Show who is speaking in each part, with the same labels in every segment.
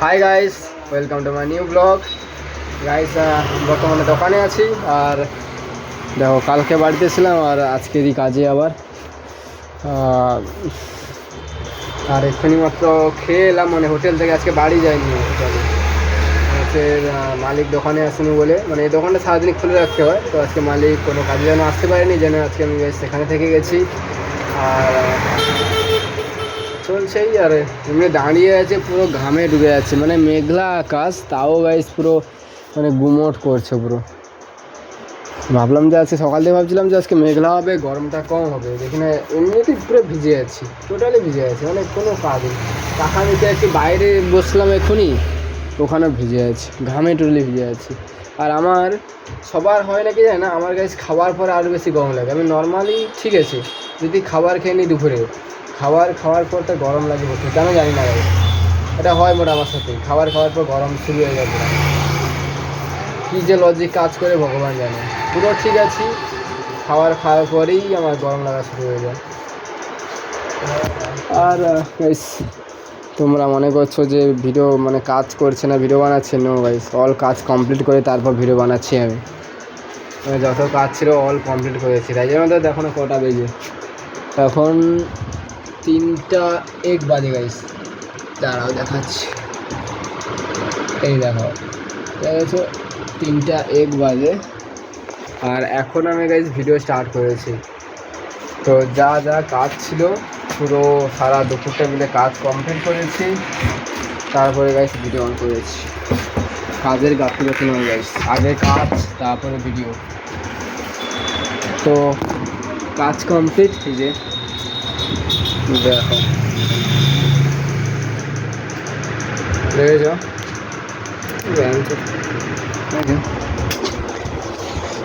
Speaker 1: Hi guys, welcome to my new blog. Guys, বর্তমানে দোকানে আছি। আর দেখো, কালকে বাড়িতে ছিলাম আর আজকেরই কাজে আবার। আর এক্ষুনি মাত্র খেয়ে এলাম, মানে হোটেল থেকে। আজকে বাড়ি যাইনি হোটেলে। হোটেল মালিক দোকানে আসেনি বলে, মানে এই দোকানটা সারাদিন খুলে রাখতে হয়। তো আজকে মালিক কোনো কাজে যেন আসতে পারেনি, যেন আজকে আমি সেখানে থেকে গেছি। আর চলছেই। আর এমনি দাঁড়িয়ে আছে, পুরো ঘামে ডুবে যাচ্ছে, মানে মেঘলা আকাশ, তাও গাইস পুরো মানে গুমোট করছে পুরো। ভাবলাম যে আজকে সকাল থেকে ভাবছিলাম যে আজকে মেঘলা হবে, গরমটা কম হবে, দেখি না এমনিতেই পুরো ভিজে যাচ্ছি, টোটালি ভিজে যাচ্ছি, মানে কোনো কাজ নেই। টাকা নিতে একটু বাইরে বসলাম এক্ষুনি, ওখানেও ভিজে যাচ্ছি, ঘামে টোটালি ভিজে যাচ্ছি। আর আমার সবার হয় নাকি জানি না, আমার গাইস খাওয়ার পরে আরও বেশি গরম লাগে। আমি নর্মালি ঠিক আছে, যদি খাবার খেয়ে নিই দুপুরে, খাওয়ার পর তো গরম লাগে হচ্ছে, কেন জানি না গাইস, এটা হয় মোটা আমার সাথে। খাওয়ার পর গরম শুরু হয়ে যাবে, কী যে লজিক কাজ করে ভগবান জানে। পুরো ঠিক আছি, খাওয়ার পরেই আমার গরম লাগা শুরু হয়ে যায়। আর গাইস, তোমরা মনে করছো যে ভিডিও মানে কাজ করছে না, ভিডিও বানাচ্ছে, নো গাইস, অল কাজ কমপ্লিট করে তারপর ভিডিও বানাচ্ছি আমি। মানে যত কাজ ছিল অল কমপ্লিট করেছি, তাই জন্য তো দেখো না কটা বেজে, এখন 3:01 বাজে গাইস। দাঁড়াও দেখাচ্ছি, এই দেখো, ঠিক আছে, 3:01 বাজে। আর এখন আমি গাইস ভিডিও স্টার্ট করেছি। তো যা যা কাজ ছিল পুরো সারা দুপুরটা মিলে কাজ কমপ্লিট করেছি, তারপরে গাইস ভিডিও অন করেছি। কাজের গাফিলতি নয় গাইস, আগে কাজ তারপরে ভিডিও। তো কাজ কমপ্লিট, এই যে দেখো, দেখেছো,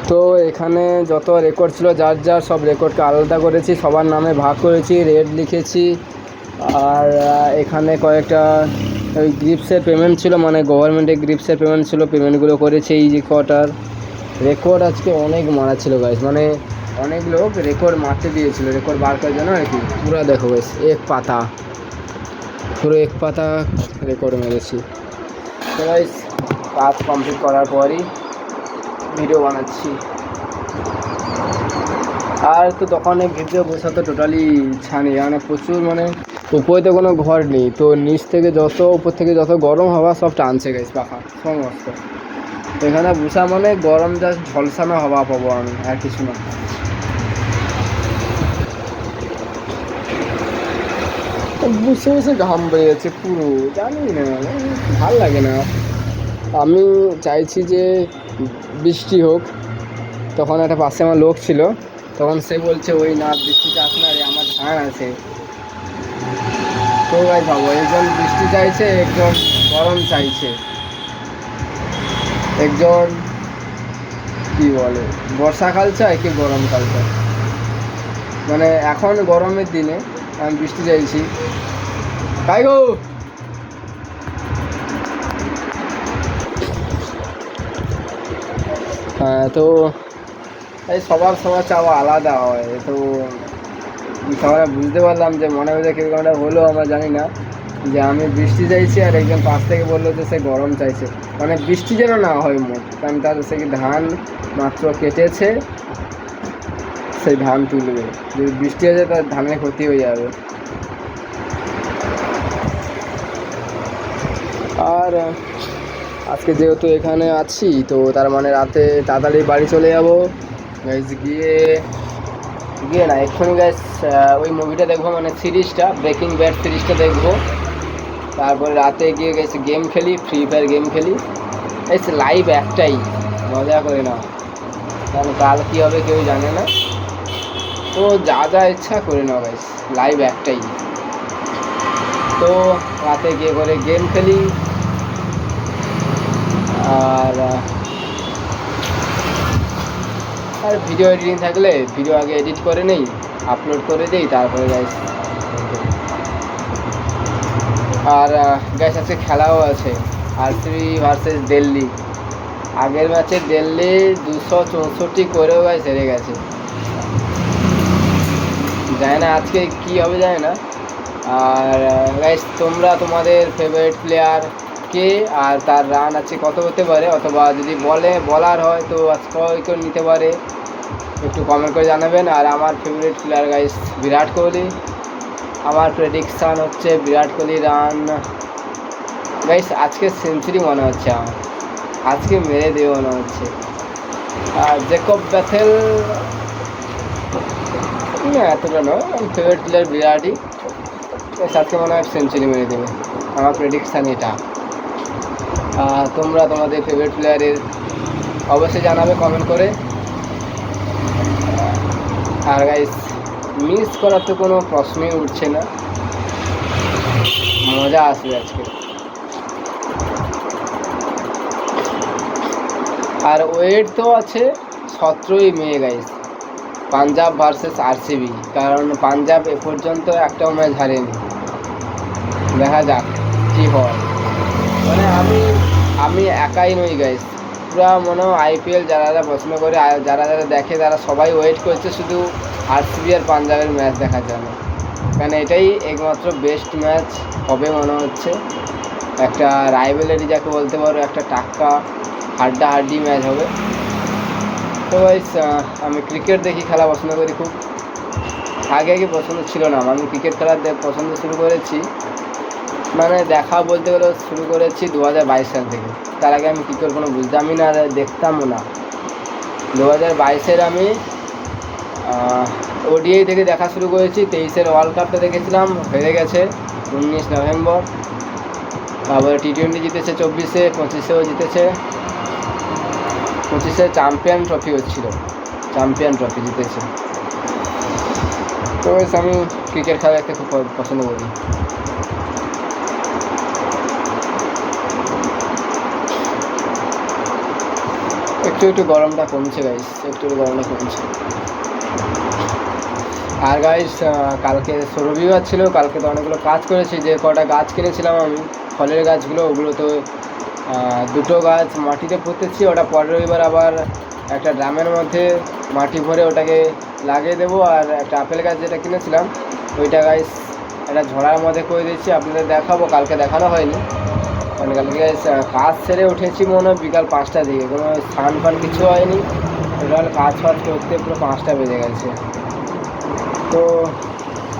Speaker 1: তো এখানে যত রেকর্ড ছিল যার যার সব রেকর্ডকে আলাদা করেছি, সবার নামে ভাগ করেছি, রেট লিখেছি। আর এখানে কয়েকটা ওই গ্রিপসের পেমেন্ট ছিল, মানে গভর্নমেন্টের গ্রিপসের পেমেন্ট ছিল, পেমেন্টগুলো করেছে। এই যে কটার রেকর্ড আজকে অনেক মারা ছিল গাইস, মানে অনেক লোক রেকর্ড মারতে দিয়েছিল, রেকর্ড বার করার জন্য আর কি। পুরো দেখো গাইস, পুরো এক পাতা রেকর্ড মেরেছি। তো গাইস, কাজ কমপ্লিট করার পরই ভিডিও বানাচ্ছি। আর তো দোকানে ভিডিও বসা তো টোটালি ইচ্ছা নেই, মানে প্রচুর, মানে উপরে তো কোনো ঘর নেই, তো নিচ থেকে উপর থেকে যত গরম হাওয়া সব টানছে গাইস, পাখা সমস্ত। এখানে বসা মানে গরম জাস্ট ঝলসানো হাওয়া পাবো আমি, আর কিছু না। বসে বসে ঘাম বেড়ে যাচ্ছে পুরো, জানি না, ভাল লাগে না। আমি চাইছি যে বৃষ্টি হোক। তখন একটা পাশে আমার লোক ছিল, তখন সে বলছে ওই না, বৃষ্টি চাস না রে, আমার ধান আছে। তো ভাই ভাবো, একজন বৃষ্টি চাইছে, একজন গরম চাইছে, একজন কি বলে বর্ষাকাল চায়, কি গরমকাল চায়। মানে এখন গরমের দিনে আমি বৃষ্টি চাইছি, তাই গো। হ্যাঁ, তো এই সবার চাওয়া আলাদা হয়। তো সবাই বুঝতে পারলাম যে মনে মধ্যে কীরকমটা হলো আমরা জানি না, যে আমি বৃষ্টি চাইছি আর একজন পাশ থেকে বললো যে সে গরম চাইছে। মানে বৃষ্টি যেন না হয় মোট, কারণ তার সে কি ধান মাত্র কেটেছে, সেই ধান তুলবে, যদি বৃষ্টি হয়ে যায় তার ধানের ক্ষতি হয়ে যাবে। আর আজকে যেহেতু এখানে আছি, তো তার মানে রাতে তাড়াতাড়ি বাড়ি চলে যাবো গাইস। গিয়ে না এক্ষুনি গাইস ওই মুভিটা দেখবো, মানে সিরিজটা, ব্রেকিং ব্যাড সিরিজটা দেখবো। তারপরে রাতে গিয়ে গেছে গেম খেলি, ফ্রি ফায়ার গেম খেলি। এসে লাইভ একটাই, মজা করে না, কারণ কাল কী হবে কেউ জানে না। তো যা যা ইচ্ছা করে নাও গাইস, লাইভ একটাই। তো রাতে গিয়ে করে গেম খেলি। আর ভিডিও এডিটিং থাকলে ভিডিও আগে এডিট করে নেই, আপলোড করে দিই, তারপরে গাইস। আর গাইস, আজকে খেলাও আছে, আরসিবি ভার্সেস দিল্লি। আগের ম্যাচে দিল্লি 264 করেও গাইস হেরে গেছে, জানি না আজকে কী হবে, জানি না। আর গাইস, তোমরা তোমাদের ফেভারিট প্লেয়ার কে আর তার রান আছে কত হতে পারে, অথবা যদি বলার হয় তো কয় উইকেট নিতে পারে একটু কমেন্ট করে জানাবেন। আর আমার favourite player guys Virat Kohli. আমার প্রেডিকশান হচ্ছে বিরাট কোহলি রান গাইস আজকে সেঞ্চুরি মনে হচ্ছে, আমার আজকে মেরে দেবে মনে হচ্ছে। আর জেকব ব্যাথেল না, এতটা নয়, আমার ফেভারিট প্লেয়ার বিরাটই। আজকে মনে হয় সেঞ্চুরি মেরে দেবে, আমার প্রেডিকশান এটা। তোমরা তোমাদের ফেভারিট প্লেয়ারের অবশ্যই জানাবে কমেন্ট করে। আর গাইস মিস করার তো কোনো প্রশ্নই উঠছে না, মজা আসবে আজকে। আর ওয়েট তো আছে 17ই মে গাইস, পাঞ্জাব ভার্সেস আরসিবি, কারণ পাঞ্জাব এ পর্যন্ত একটাও ম্যাচ হারেনি। দেখা যাক কী হয়। মানে আমি একাই নই গাইস, পুরো মনে হয় আইপিএল যারা যারা পছন্দ করে, যারা যারা দেখে, তারা সবাই ওয়েট করছে শুধু আরসিবি আর পাঞ্জাবের ম্যাচ দেখার জন্য, কারণ এটাই একমাত্র বেস্ট ম্যাচ হবে মনে হচ্ছে। একটা রাইভেলারি যাকে বলতে পারো, একটা টাক্কা হাড্ডাহাড্ডি ম্যাচ হবে। তো গাইস আমি ক্রিকেট দেখি, খেলা পছন্দ করি খুব। আগে পছন্দ ছিল না, আমি ক্রিকেট খেলা পছন্দ শুরু করেছি, মানে দেখা বলতে গেলে শুরু করেছি 2022 সাল থেকে। তার আগে আমি ক্রিকেট কোনো বুঝতামই না, দেখতামও না। 2022-এর আমি ওডিআই থেকে দেখা শুরু করেছি। 23-এর ওয়ার্ল্ড কাপটা দেখেছিলাম, হেরে গেছে 19 নভেম্বর। তারপরে টি20 জিতেছে 24-এ, 25-এও জিতেছে। 25-এ চ্যাম্পিয়ন ট্রফি হচ্ছিল, চ্যাম্পিয়ন ট্রফি জিতেছে। তো আমি ক্রিকেট খেলা দেখতে খুব পছন্দ করি। একটু গরমটা কমছে গাইস, একটু গরমটা কমছে। আর গাইস কালকে রবিবার ছিল, কালকে তো অনেকগুলো কাজ করেছি। যে কটা গাছ কিনেছিলাম আমি, ফলের গাছগুলো, ওগুলো তো 2টো গাছ মাটিতে পুঁতেছি। ওটা পরের রবিবার আবার একটা ড্রামের মধ্যে মাটি ভরে ওটাকে লাগিয়ে দেবো। আর একটা আপেল গাছ যেটা কিনেছিলাম, ওইটা গাইস একটা ঝোড়ার মধ্যে করে দিচ্ছি, আপনাদের দেখাবো। কালকে দেখানো হয়নি, কারণ কালকে গাইস কাজ সেরে উঠেছি মনে হয় বিকাল 5টার দিকে, কোনো স্নান ফান কিছু হয়নি। টোটাল কাজ ফাজ করতে পুরো 5টা বেজে গেছে। তো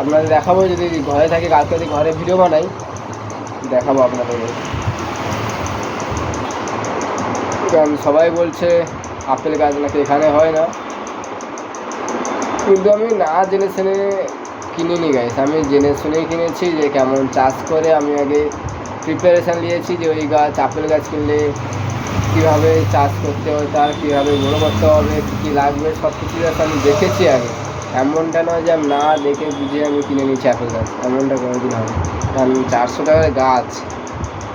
Speaker 1: আপনাদের দেখাবো, যদি ঘরে থাকি, কালকে যদি ঘরে ভিডিও বানাই দেখাবো আপনাদের। কারণ সবাই বলছে আপেল গাছ নাকি এখানে হয় না, কিন্তু আমি না জেনে শুনে কিনিনি গাইস, আমি জেনে শুনেই কিনেছি যে কেমন চাষ করে। আমি আগে প্রিপারেশান নিয়েছি যে ওই গাছ, আপেল গাছ কিনলে কীভাবে চাষ করতে হয়, তার কীভাবে বড়ো করতে হবে, কী কী লাগবে, সব কিছু আমি দেখেছি আগে। এমনটা নয় যে আমি না দেখে বুঝে আমি কিনে নিচ্ছি আপেল গাছ, এমনটা কোনোদিন হবে। কারণ 400 টাকার গাছ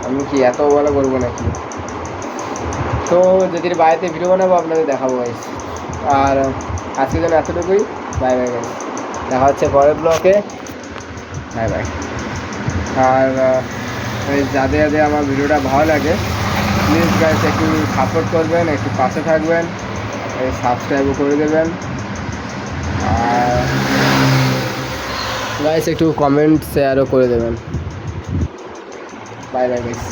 Speaker 1: আমি কি এত ভালো করবো নাকি। তো যদি বাড়িতে ভিডিও বানাবো আপনাদের দেখাবো গাইস। আর আজকের জন্য এতটুকুই, বাই বাই গাইস, দেখা হচ্ছে পরের ব্লগে, বাই বাই। আর যাদের যাদের আমার ভিডিওটা ভালো লাগে প্লিজ গাইস একটু সাপোর্ট করবেন, একটু পাশে থাকবেন, সাবস্ক্রাইবও করে দেবেন। আর গাইস একটু কমেন্ট শেয়ারও করে দেবেন। Bye bye guys.